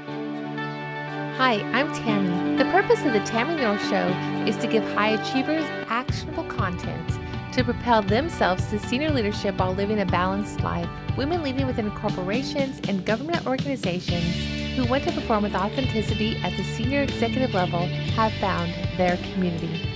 Hi, I'm Tammy. The purpose of the Tammy North Show is to give high achievers actionable content to propel themselves to senior leadership while living a balanced life. Women leading within corporations and government organizations who want to perform with authenticity at the senior executive level have found their community.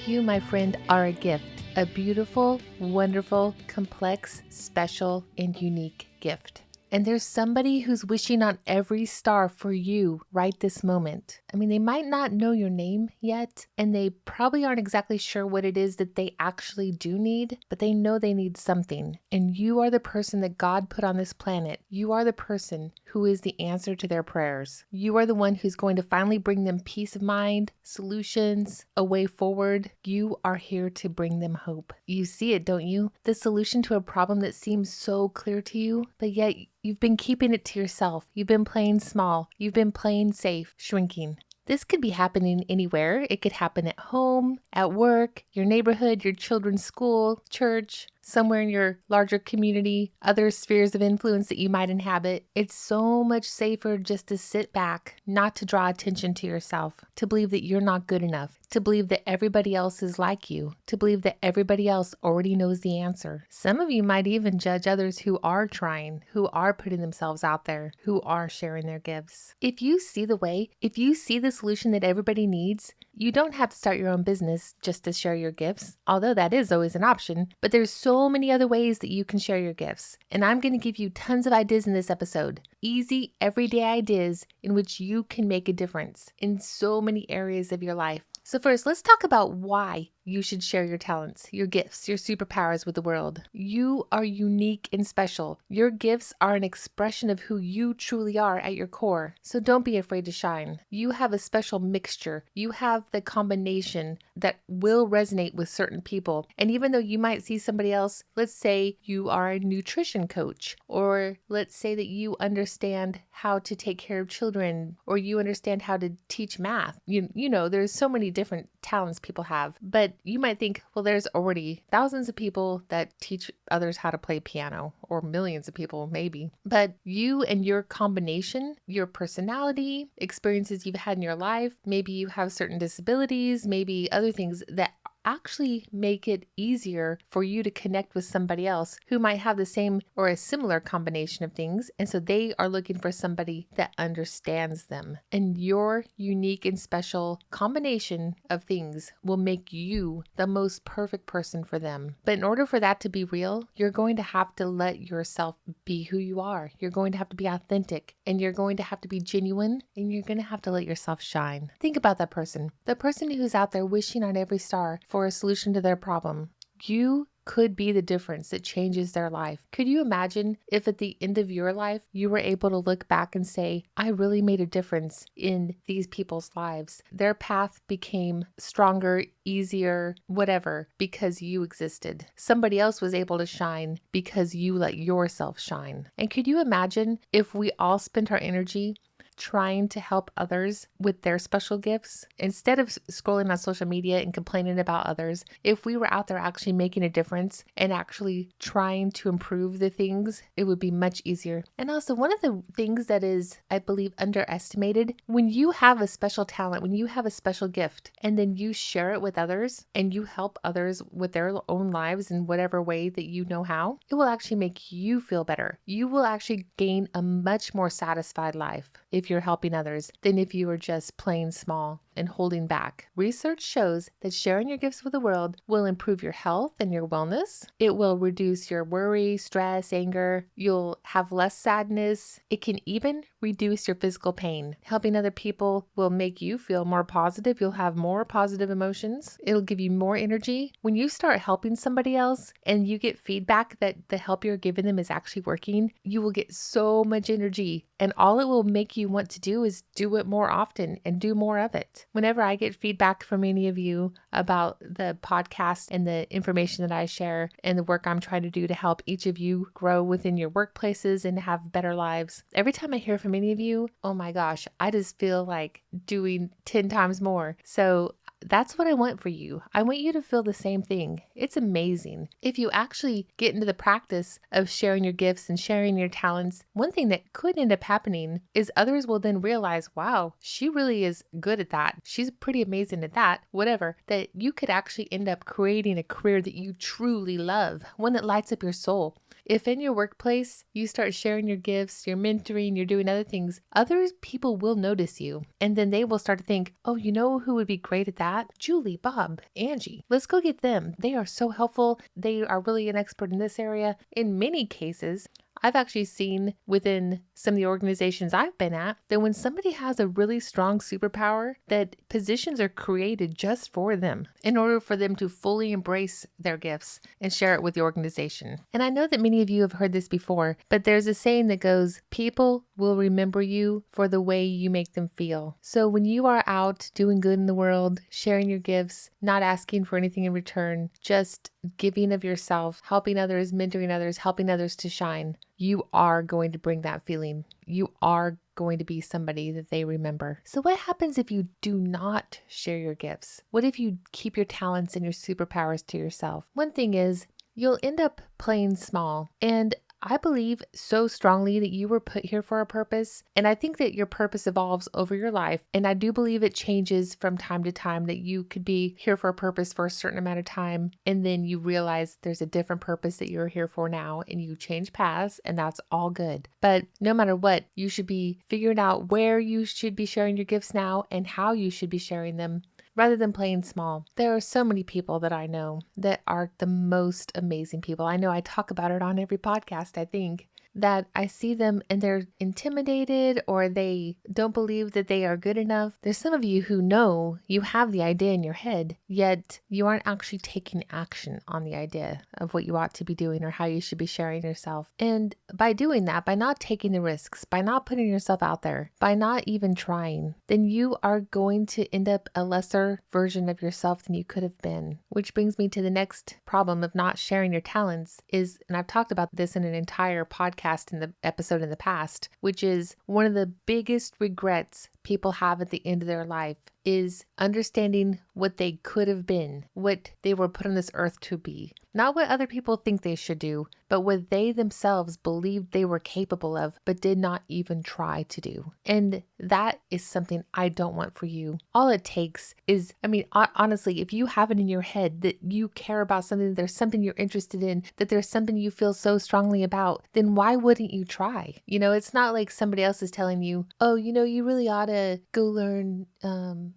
You, my friend, are a gift, a beautiful, wonderful, complex, special, and unique gift. And there's somebody who's wishing on every star for you right this moment. I mean, they might not know your name yet, and they probably aren't exactly sure what it is that they actually do need, but they know they need something. And you are the person that God put on this planet. You are the person who is the answer to their prayers. You are the one who's going to finally bring them peace of mind, solutions, a way forward. You are here to bring them hope. You see it, don't you? The solution to a problem that seems so clear to you, but yet you've been keeping it to yourself. You've been playing small. You've been playing safe, shrinking. This could be happening anywhere. It could happen at home, at work, your neighborhood, your children's school, church, somewhere in your larger community, other spheres of influence that you might inhabit. It's so much safer just to sit back, not to draw attention to yourself, to believe that you're not good enough, to believe that everybody else is like you, to believe that everybody else already knows the answer. Some of you might even judge others who are trying, who are putting themselves out there, who are sharing their gifts. If you see the way, if you see the solution that everybody needs, you don't have to start your own business just to share your gifts, although that is always an option, but there's so many other ways that you can share your gifts. And I'm going to give you tons of ideas in this episode. Easy, everyday ideas in which you can make a difference in so many areas of your life. So first, let's talk about why you should share your talents, your gifts, your superpowers with the world. You are unique and special. Your gifts are an expression of who you truly are at your core. So don't be afraid to shine. You have a special mixture. You have the combination that will resonate with certain people. And even though you might see somebody else, let's say you are a nutrition coach, or let's say that you understand how to take care of children, or you understand how to teach math. You know, there's so many different talents people have, but you might think, well, there's already thousands of people that teach others how to play piano, or millions of people maybe. But you and your combination, your personality, experiences you've had in your life, maybe you have certain disabilities, maybe other things that actually make it easier for you to connect with somebody else who might have the same or a similar combination of things. And so they are looking for somebody that understands them. And your unique and special combination of things will make you the most perfect person for them. But in order for that to be real, you're going to have to let yourself be who you are. You're going to have to be authentic, and you're going to have to be genuine, and you're going to have to let yourself shine. Think about that person, the person who's out there wishing on every star for a solution to their problem. You could be the difference that changes their life. Could you imagine if at the end of your life, you were able to look back and say, I really made a difference in these people's lives. Their path became stronger, easier, whatever, because you existed. Somebody else was able to shine because you let yourself shine. And could you imagine if we all spent our energy trying to help others with their special gifts, instead of scrolling on social media and complaining about others? If we were out there actually making a difference and actually trying to improve the things, it would be much easier. And also, one of the things that is, I believe, underestimated, when you have a special talent, when you have a special gift, and then you share it with others and you help others with their own lives in whatever way that you know how, it will actually make you feel better. You will actually gain a much more satisfied life if you're helping others than if you were just playing small and holding back. Research shows that sharing your gifts with the world will improve your health and your wellness. It will reduce your worry, stress, anger. You'll have less sadness. It can even reduce your physical pain. Helping other people will make you feel more positive. You'll have more positive emotions. It'll give you more energy. When you start helping somebody else and you get feedback that the help you're giving them is actually working, you will get so much energy, and all it will make you want to do is do it more often and do more of it. Whenever I get feedback from any of you about the podcast and the information that I share and the work I'm trying to do to help each of you grow within your workplaces and have better lives, every time I hear from any of you, oh my gosh, I just feel like doing 10 times more. So that's what I want for you. I want you to feel the same thing. It's amazing. If you actually get into the practice of sharing your gifts and sharing your talents, one thing that could end up happening is others will then realize, wow, she really is good at that. She's pretty amazing at that, whatever, that you could actually end up creating a career that you truly love, one that lights up your soul. If in your workplace you start sharing your gifts, you're mentoring, you're doing other things, other people will notice you. And then they will start to think, oh, you know who would be great at that? Julie, Bob, Angie. Let's go get them. They are so helpful. They are really an expert in this area. In many cases, I've actually seen within some of the organizations I've been at that when somebody has a really strong superpower, that positions are created just for them in order for them to fully embrace their gifts and share it with the organization. And I know that many of you have heard this before, but there's a saying that goes, people will remember you for the way you make them feel. So when you are out doing good in the world, sharing your gifts, not asking for anything in return, just giving of yourself, helping others, mentoring others, helping others to shine, you are going to bring that feeling. You are going to be somebody that they remember. So what happens if you do not share your gifts? What if you keep your talents and your superpowers to yourself? One thing is you'll end up playing small. And I believe so strongly that you were put here for a purpose. And I think that your purpose evolves over your life. And I do believe it changes from time to time, that you could be here for a purpose for a certain amount of time. And then you realize there's a different purpose that you're here for now, and you change paths, and that's all good. But no matter what, you should be figuring out where you should be sharing your gifts now and how you should be sharing them, rather than playing small. There are so many people that I know that are the most amazing people. I know I talk about it on every podcast, I think, that I see them and they're intimidated or they don't believe that they are good enough. There's some of you who know you have the idea in your head, yet you aren't actually taking action on the idea of what you ought to be doing or how you should be sharing yourself. And by doing that, by not taking the risks, by not putting yourself out there, by not even trying, then you are going to end up a lesser version of yourself than you could have been. Which brings me to the next problem of not sharing your talents is, and I've talked about this in an entire podcast in the episode in the past, which is one of the biggest regrets people have at the end of their life is understanding what they could have been, what they were put on this earth to be. Not what other people think they should do, but what they themselves believed they were capable of, but did not even try to do. And that is something I don't want for you. All it takes is, honestly, if you have it in your head that you care about something, that there's something you're interested in, that there's something you feel so strongly about, then why wouldn't you try? It's not like somebody else is telling you, oh, you really ought to go learn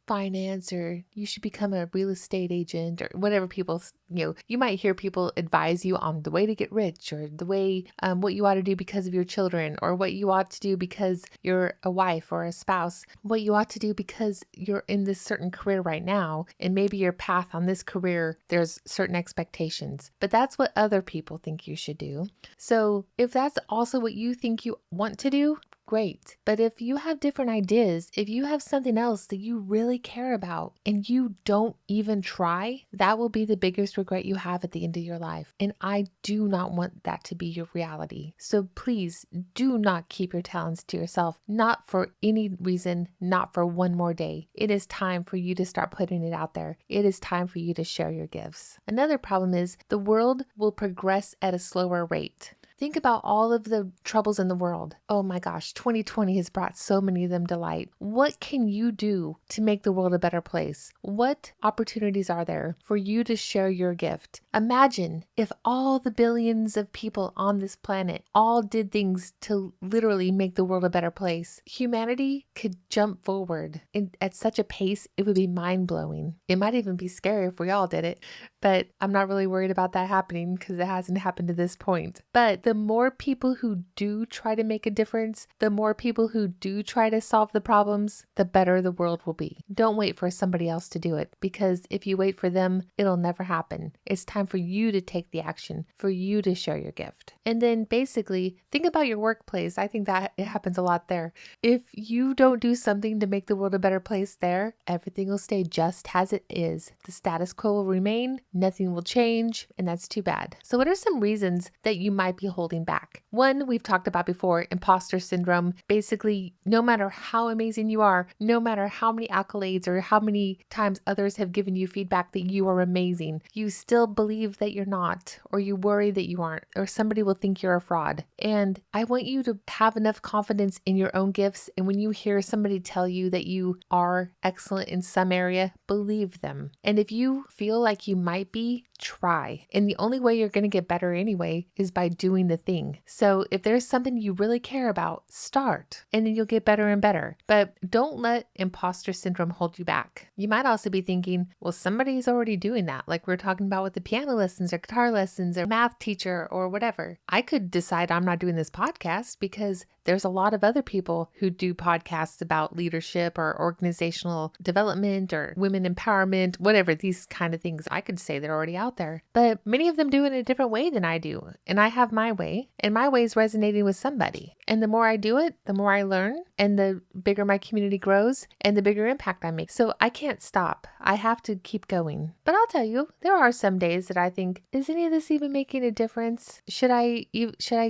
finance, or you should become a real estate agent, or whatever people, you might hear people advise you on the way to get rich, or the way, what you ought to do because of your children, or what you ought to do because you're a wife or a spouse, what you ought to do because you're in this certain career right now, and maybe your path on this career, there's certain expectations, but that's what other people think you should do. So if that's also what you think you want to do, great. But if you have different ideas, if you have something else that you really care about and you don't even try, that will be the biggest regret you have at the end of your life. And I do not want that to be your reality. So please do not keep your talents to yourself, not for any reason, not for one more day. It is time for you to start putting it out there. It is time for you to share your gifts. Another problem is the world will progress at a slower rate. Think about all of the troubles in the world. Oh my gosh, 2020 has brought so many of them to light. What can you do to make the world a better place? What opportunities are there for you to share your gift? Imagine if all the billions of people on this planet all did things to literally make the world a better place. Humanity could jump forward at such a pace, it would be mind-blowing. It might even be scary if we all did it, but I'm not really worried about that happening because it hasn't happened to this point. But the more people who do try to make a difference, the more people who do try to solve the problems, the better the world will be. Don't wait for somebody else to do it, because if you wait for them, it'll never happen. It's time for you to take the action, for you to share your gift. And then basically, think about your workplace. I think that it happens a lot there. If you don't do something to make the world a better place there, everything will stay just as it is. The status quo will remain, nothing will change, and that's too bad. So what are some reasons that you might be holding holding back. One, we've talked about before, imposter syndrome. Basically, no matter how amazing you are, no matter how many accolades or how many times others have given you feedback that you are amazing, you still believe that you're not, or you worry that you aren't, or somebody will think you're a fraud. And I want you to have enough confidence in your own gifts. And when you hear somebody tell you that you are excellent in some area, believe them. And if you feel like you might be, try. And the only way you're going to get better anyway is by doing the thing. So if there's something you really care about, start, and then you'll get better and better. But don't let imposter syndrome hold you back. You might also be thinking, well, somebody's already doing that. Like we're talking about with the piano lessons or guitar lessons or math teacher or whatever. I could decide I'm not doing this podcast because there's a lot of other people who do podcasts about leadership or organizational development or women empowerment, whatever, these kind of things. I could say they're already out there, but many of them do it in a different way than I do. And I have my way, and my way is resonating with somebody. And the more I do it, the more I learn, and the bigger my community grows and the bigger impact I make. So I can't stop. I have to keep going. But I'll tell you, there are some days that I think, is any of this even making a difference? Should I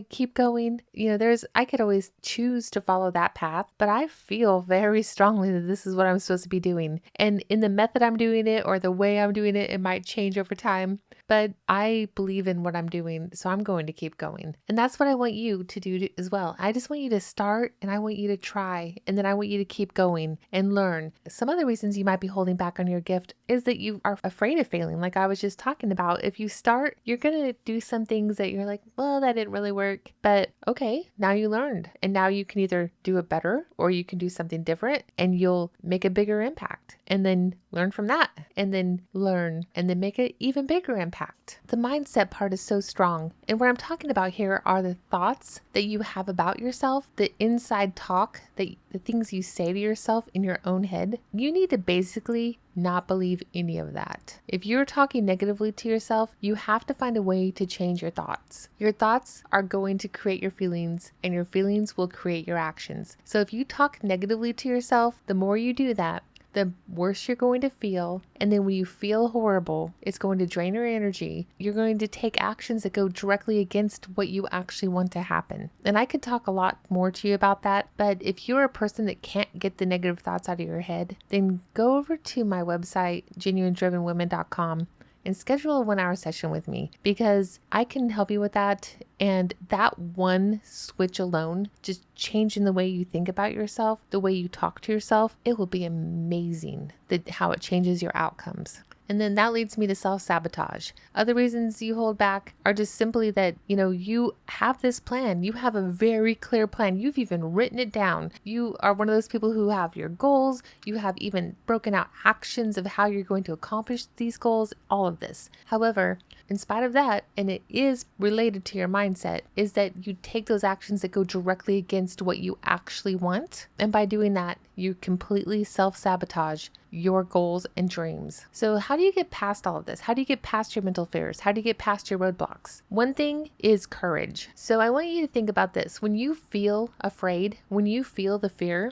keep going? I could always choose to follow that path, but I feel very strongly that this is what I'm supposed to be doing. And in the method I'm doing it or the way I'm doing it, it might change over time. But I believe in what I'm doing, so I'm going to keep going. And that's what I want you to do as well. I just want you to start, and I want you to try, and then I want you to keep going and learn. Some other reasons you might be holding back on your gift is that you are afraid of failing, like I was just talking about. If you start, you're going to do some things that you're like, well, that didn't really work. But okay, now you learned, and now you can either do it better or you can do something different, and you'll make a bigger impact. And then learn from that, and then learn, and then make an even bigger impact. The mindset part is so strong. And what I'm talking about here are the thoughts that you have about yourself, the inside talk, the things you say to yourself in your own head. You need to basically not believe any of that. If you're talking negatively to yourself, you have to find a way to change your thoughts. Your thoughts are going to create your feelings, and your feelings will create your actions. So if you talk negatively to yourself, the more you do that, the worse you're going to feel. And then when you feel horrible, it's going to drain your energy. You're going to take actions that go directly against what you actually want to happen. And I could talk a lot more to you about that, but if you're a person that can't get the negative thoughts out of your head, then go over to my website, genuinedrivenwomen.com, and schedule a 1-hour session with me, because I can help you with that. And that one switch alone, just changing the way you think about yourself, the way you talk to yourself, it will be amazing how it changes your outcomes. And then that leads me to self-sabotage. Other reasons you hold back are just simply that, you have this plan. You have a very clear plan. You've even written it down. You are one of those people who have your goals. You have even broken out actions of how you're going to accomplish these goals, all of this. However, in spite of that, and it is related to your mindset, is that you take those actions that go directly against what you actually want. And by doing that, you completely self-sabotage your goals and dreams. So how do you get past all of this? How do you get past your mental fears? How do you get past your roadblocks? One thing is courage. So I want you to think about this. When you feel afraid, when you feel the fear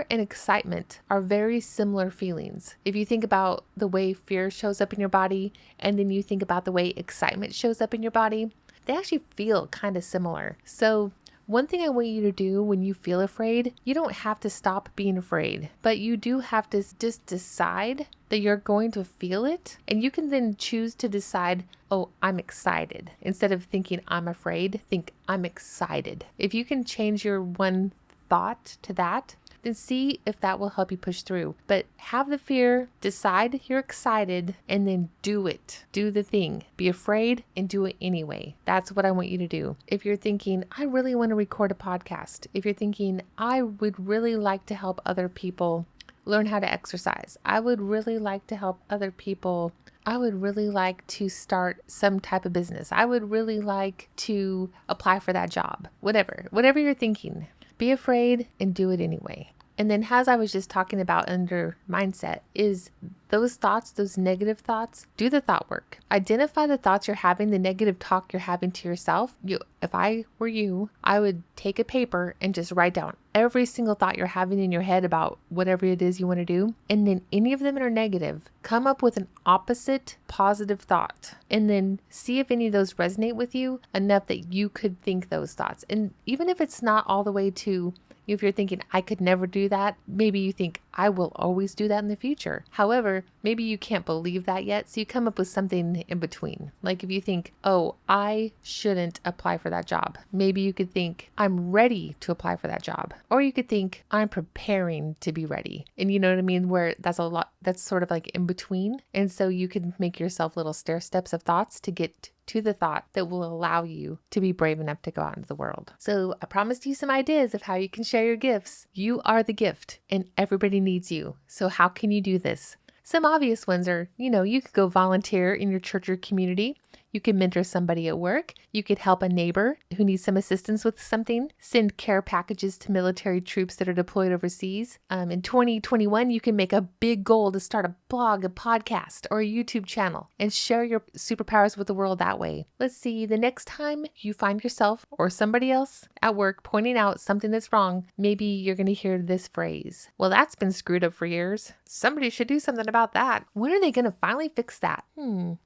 and excitement are very similar feelings. If you think about the way fear shows up in your body, and then you think about the way excitement shows up in your body, they actually feel kind of similar. So one thing I want you to do when you feel afraid, you don't have to stop being afraid, but you do have to just decide that you're going to feel it. And you can then choose to decide, oh, I'm excited. Instead of thinking I'm afraid, think I'm excited. If you can change your one thought to that, then see if that will help you push through. But have the fear, decide you're excited, and then do it. Do the thing. Be afraid and do it anyway. That's what I want you to do. If you're thinking, I really want to record a podcast. If you're thinking, I would really like to help other people learn how to exercise. I would really like to help other people. I would really like to start some type of business. I would really like to apply for that job. Whatever you're thinking. Be afraid and do it anyway. And then, as I was just talking about under mindset, is those thoughts, those negative thoughts, do the thought work. Identify the thoughts you're having, the negative talk you're having to yourself. If I were you, I would take a paper and just write down every single thought you're having in your head about whatever it is you want to do. And then any of them that are negative, come up with an opposite positive thought. And then see if any of those resonate with you enough that you could think those thoughts. And even if it's not all the way to, if you're thinking, I could never do that, maybe you think, I will always do that in the future. However, maybe you can't believe that yet. So you come up with something in between. Like if you think, oh, I shouldn't apply for that job. Maybe you could think, I'm ready to apply for that job. Or you could think, I'm preparing to be ready. And you know what I mean? Where that's sort of like in between. And so you can make yourself little stair steps of thoughts to get to the thought that will allow you to be brave enough to go out into the world. So I promised you some ideas of how you can share your gifts. You are the gift and everybody needs you. So how can you do this? Some obvious ones are, you could go volunteer in your church or community. You could mentor somebody at work. You could help a neighbor who needs some assistance with something. Send care packages to military troops that are deployed overseas. In 2021, you can make a big goal to start a blog, a podcast, or a YouTube channel and share your superpowers with the world that way. Let's see, the next time you find yourself or somebody else at work pointing out something that's wrong, maybe you're going to hear this phrase. Well, that's been screwed up for years. Somebody should do something about that. When are they going to finally fix that?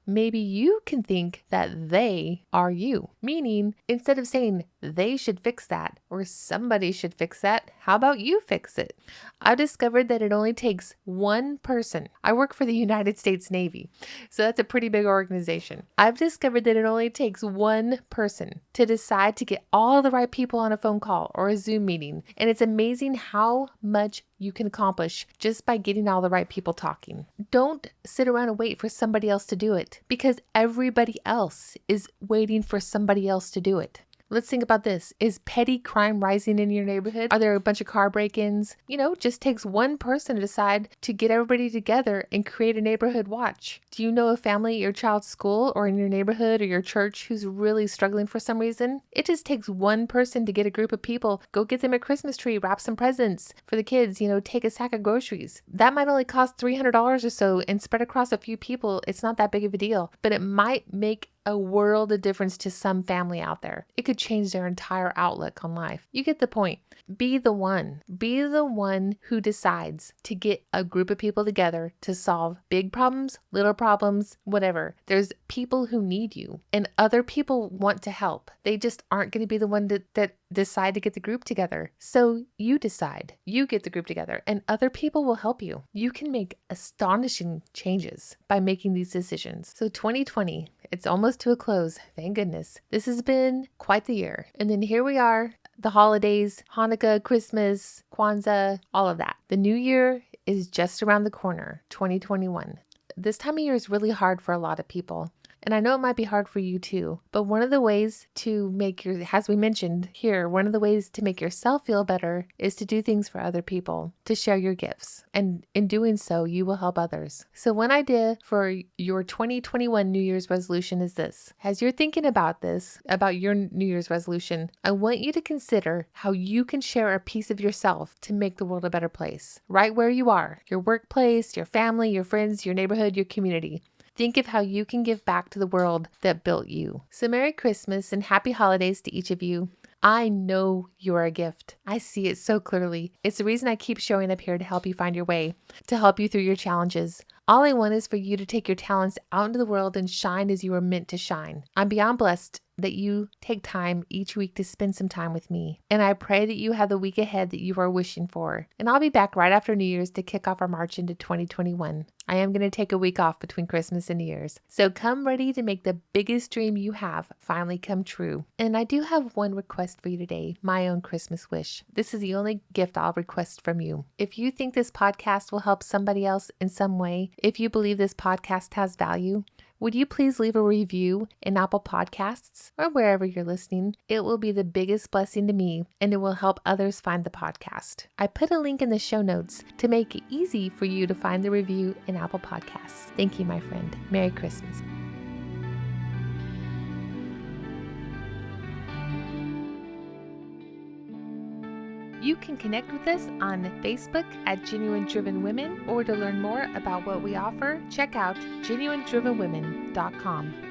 Maybe you can think that they are you. Meaning, instead of saying they should fix that or somebody should fix that, how about you fix it? I've discovered that it only takes one person. I work for the United States Navy, so that's a pretty big organization. I've discovered that it only takes one person to decide to get all the right people on a phone call or a Zoom meeting. And it's amazing how much you can accomplish just by getting all the right people talking. Don't sit around and wait for somebody else to do it because everybody else is waiting for somebody else to do it. Let's think about this. Is petty crime rising in your neighborhood? Are there a bunch of car break-ins? It just takes one person to decide to get everybody together and create a neighborhood watch. Do you know a family at your child's school or in your neighborhood or your church who's really struggling for some reason? It just takes one person to get a group of people, go get them a Christmas tree, wrap some presents for the kids, take a sack of groceries. That might only cost $300 or so and spread across a few people. It's not that big of a deal, but it might make a world of difference to some family out there. It could change their entire outlook on life. You get the point. Be the one. Be the one who decides to get a group of people together to solve big problems, little problems, whatever. There's people who need you and other people want to help. They just aren't going to be the one that decide to get the group together. So you decide. You get the group together and other people will help you. You can make astonishing changes by making these decisions. So 2020, it's almost to a close. Thank goodness. This has been quite the year. And then here we are, the holidays, Hanukkah, Christmas, Kwanzaa, all of that. The new year is just around the corner, 2021. This time of year is really hard for a lot of people. And I know it might be hard for you too, but one of the ways to make as we mentioned here, one of the ways to make yourself feel better is to do things for other people, to share your gifts. And in doing so, you will help others. So one idea for your 2021 New Year's resolution is this. As you're thinking about this, about your New Year's resolution, I want you to consider how you can share a piece of yourself to make the world a better place, right where you are, your workplace, your family, your friends, your neighborhood, your community. Think of how you can give back to the world that built you. So Merry Christmas and Happy Holidays to each of you. I know you're a gift. I see it so clearly. It's the reason I keep showing up here to help you find your way, to help you through your challenges. All I want is for you to take your talents out into the world and shine as you are meant to shine. I'm beyond blessed that you take time each week to spend some time with me. And I pray that you have the week ahead that you are wishing for. And I'll be back right after New Year's to kick off our march into 2021. I am going to take a week off between Christmas and New Year's. So come ready to make the biggest dream you have finally come true. And I do have one request for you today, my own Christmas wish. This is the only gift I'll request from you. If you think this podcast will help somebody else in some way, if you believe this podcast has value, would you please leave a review in Apple Podcasts or wherever you're listening? It will be the biggest blessing to me and it will help others find the podcast. I put a link in the show notes to make it easy for you to find the review in Apple Podcasts. Thank you, my friend. Merry Christmas. You can connect with us on Facebook at Genuine Driven Women, or to learn more about what we offer, check out genuinedrivenwomen.com.